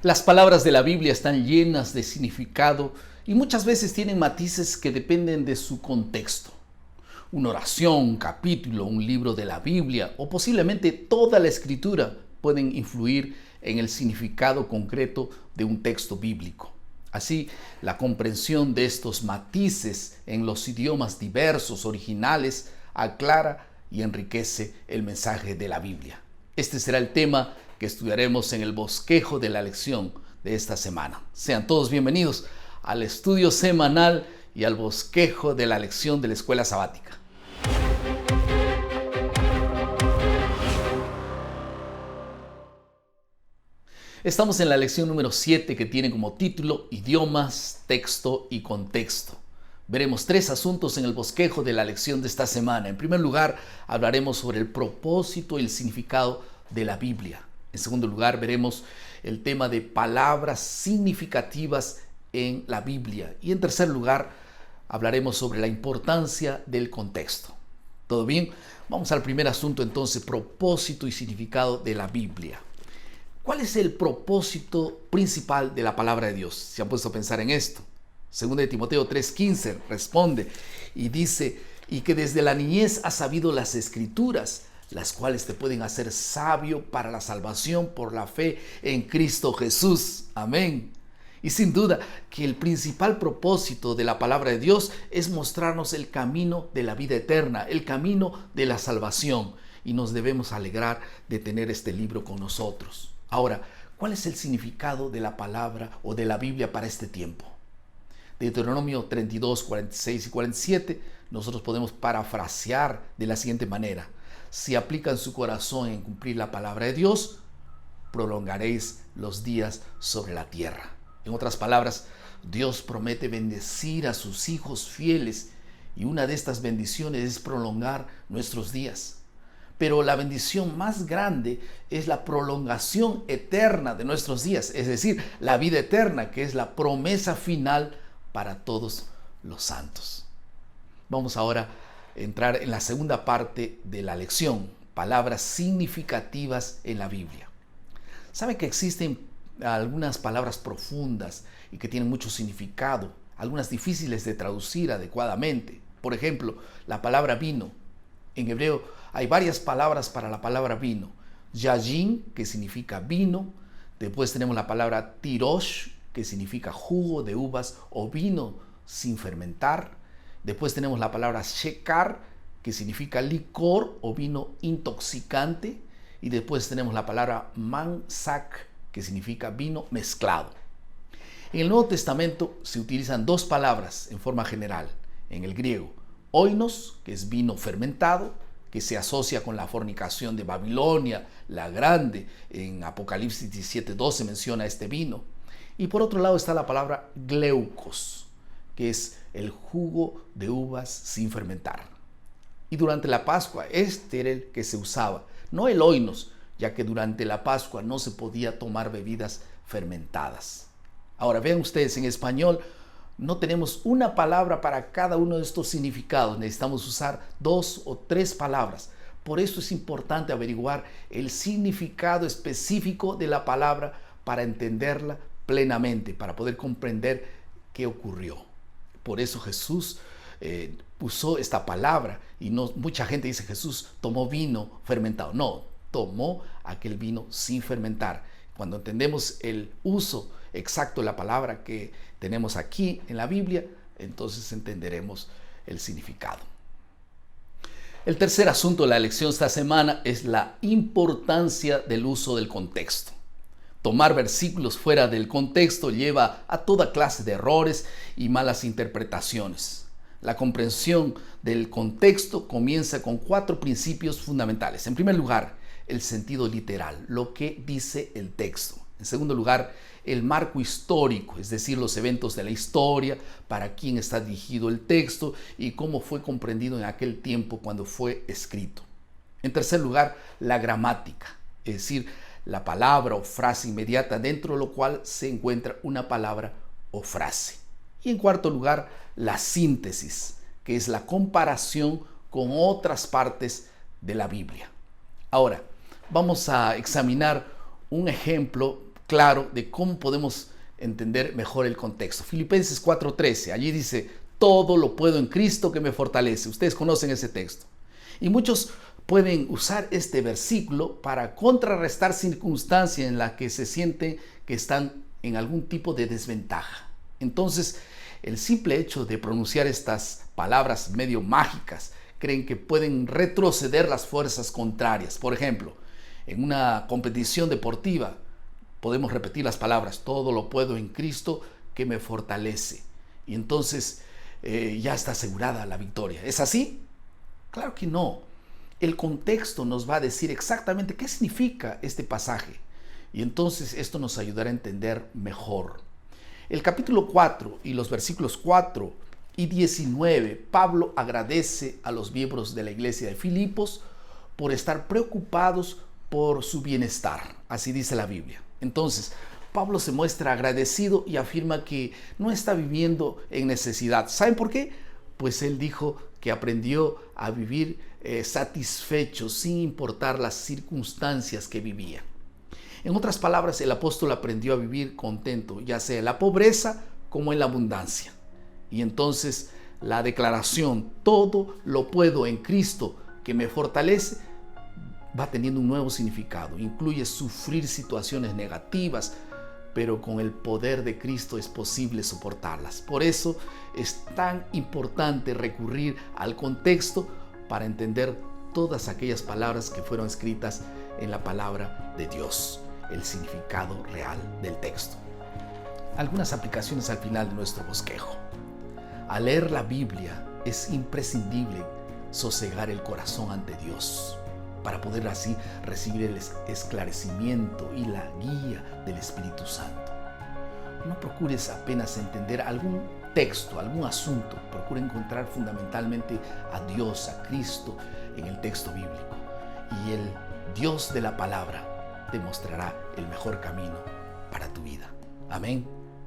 Las palabras de la Biblia están llenas de significado y muchas veces tienen matices que dependen de su contexto. Una oración, un capítulo, un libro de la Biblia o posiblemente toda la escritura pueden influir en el significado concreto de un texto bíblico. Así, la comprensión de estos matices en los idiomas diversos originales aclara y enriquece el mensaje de la Biblia. Este será el tema que estudiaremos en el bosquejo de la lección de esta semana. Sean todos bienvenidos al estudio semanal y al bosquejo de la lección de la escuela sabática. Estamos en la lección número 7 que tiene como título Idiomas, Texto y Contexto. Veremos 3 asuntos en el bosquejo de la lección de esta semana. En primer lugar, hablaremos sobre el propósito y el significado de la Biblia. En segundo lugar, veremos el tema de palabras significativas en la Biblia. Y en tercer lugar, hablaremos sobre la importancia del contexto. ¿Todo bien? Vamos al primer asunto entonces, propósito y significado de la Biblia. ¿Cuál es el propósito principal de la palabra de Dios? ¿Se han puesto a pensar en esto? Segundo de Timoteo 3:15 responde y dice, y que desde la niñez has sabido las escrituras, las cuales te pueden hacer sabio para la salvación por la fe en Cristo Jesús. Amén. Y sin duda que el principal propósito de la palabra de Dios es mostrarnos el camino de la vida eterna, el camino de la salvación. Y nos debemos alegrar de tener este libro con nosotros. Ahora, ¿cuál es el significado de la palabra o de la Biblia para este tiempo? Deuteronomio 32, 46 y 47, nosotros podemos parafrasear de la siguiente manera. Si aplican su corazón en cumplir la palabra de Dios, prolongaréis los días sobre la tierra. En otras palabras, Dios promete bendecir a sus hijos fieles y una de estas bendiciones es prolongar nuestros días. Pero la bendición más grande es la prolongación eterna de nuestros días, es decir, la vida eterna, que es la promesa final para todos los santos. Vamos ahora a entrar en la segunda parte de la lección, palabras significativas en la Biblia. ¿Saben que existen algunas palabras profundas y que tienen mucho significado, algunas difíciles de traducir adecuadamente? Por ejemplo, la palabra vino. En hebreo hay varias palabras para la palabra vino. Yayin, que significa vino. Después tenemos la palabra tirosh, que significa jugo de uvas o vino sin fermentar. Después tenemos la palabra shekar, que significa licor o vino intoxicante. Y después tenemos la palabra mansak, que significa vino mezclado. En el Nuevo Testamento se utilizan dos palabras en forma general. En el griego, oinos, que es vino fermentado, que se asocia con la fornicación de Babilonia, la grande. En Apocalipsis 17:12 menciona este vino. Y por otro lado está la palabra gleukos, que es el jugo de uvas sin fermentar. Y durante la Pascua, este era el que se usaba, no el oinos, ya que durante la Pascua no se podía tomar bebidas fermentadas. Ahora vean ustedes, en español no tenemos una palabra para cada uno de estos significados. Necesitamos usar 2 o 3 palabras. Por eso es importante averiguar el significado específico de la palabra para entenderla plenamente, para poder comprender qué ocurrió. Por eso Jesús usó esta palabra y no mucha gente dice Jesús tomó vino fermentado. No, tomó aquel vino sin fermentar. Cuando entendemos el uso exacto de la palabra que tenemos aquí en la Biblia, entonces entenderemos el significado. El tercer asunto de la lección esta semana es la importancia del uso del contexto. Tomar versículos fuera del contexto lleva a toda clase de errores y malas interpretaciones. La comprensión del contexto comienza con 4 principios fundamentales. En primer lugar, el sentido literal, lo que dice el texto. En segundo lugar, el marco histórico, es decir, los eventos de la historia, para quién está dirigido el texto y cómo fue comprendido en aquel tiempo cuando fue escrito. En tercer lugar, la gramática, es decir, la palabra o frase inmediata dentro de lo cual se encuentra una palabra o frase. Y en cuarto lugar, la síntesis, que es la comparación con otras partes de la Biblia. Ahora, vamos a examinar un ejemplo claro de cómo podemos entender mejor el contexto. Filipenses 4:13, allí dice, todo lo puedo en Cristo que me fortalece. Ustedes conocen ese texto. Y muchos pueden usar este versículo para contrarrestar circunstancias en las que se sienten que están en algún tipo de desventaja. Entonces, el simple hecho de pronunciar estas palabras medio mágicas, creen que pueden retroceder las fuerzas contrarias. Por ejemplo, en una competición deportiva, podemos repetir las palabras, todo lo puedo en Cristo que me fortalece. Y entonces ya está asegurada la victoria. ¿Es así? Claro que no. El contexto nos va a decir exactamente qué significa este pasaje. Y entonces esto nos ayudará a entender mejor. El capítulo 4 y los versículos 4 y 19, Pablo agradece a los miembros de la iglesia de Filipos por estar preocupados por su bienestar. Así dice la Biblia. Entonces, Pablo se muestra agradecido y afirma que no está viviendo en necesidad. ¿Saben por qué? Pues él dijo que aprendió a vivir satisfecho sin importar las circunstancias que vivía. En otras palabras, el apóstol aprendió a vivir contento, ya sea en la pobreza como en la abundancia. Y entonces la declaración, todo lo puedo en Cristo que me fortalece, va teniendo un nuevo significado. Incluye sufrir situaciones negativas, pero con el poder de Cristo es posible soportarlas. Por eso es tan importante recurrir al contexto para entender todas aquellas palabras que fueron escritas en la palabra de Dios, el significado real del texto. Algunas aplicaciones al final de nuestro bosquejo. Al leer la Biblia es imprescindible sosegar el corazón ante Dios para poder así recibir el esclarecimiento y la guía del Espíritu Santo. No procures apenas entender algún texto, algún asunto. Procura encontrar fundamentalmente a Dios, a Cristo en el texto bíblico. Y el Dios de la palabra te mostrará el mejor camino para tu vida. Amén.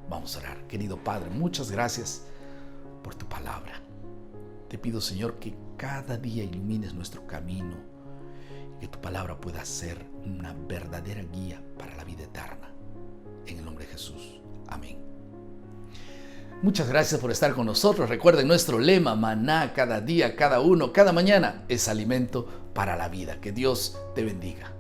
Vamos a orar. Querido Padre, muchas gracias por tu palabra. Te pido, Señor, que cada día ilumines nuestro camino, que tu palabra pueda ser una verdadera guía para la vida eterna. En el nombre de Jesús. Amén. Muchas gracias por estar con nosotros. Recuerden nuestro lema, maná cada día, cada uno, cada mañana es alimento para la vida. Que Dios te bendiga.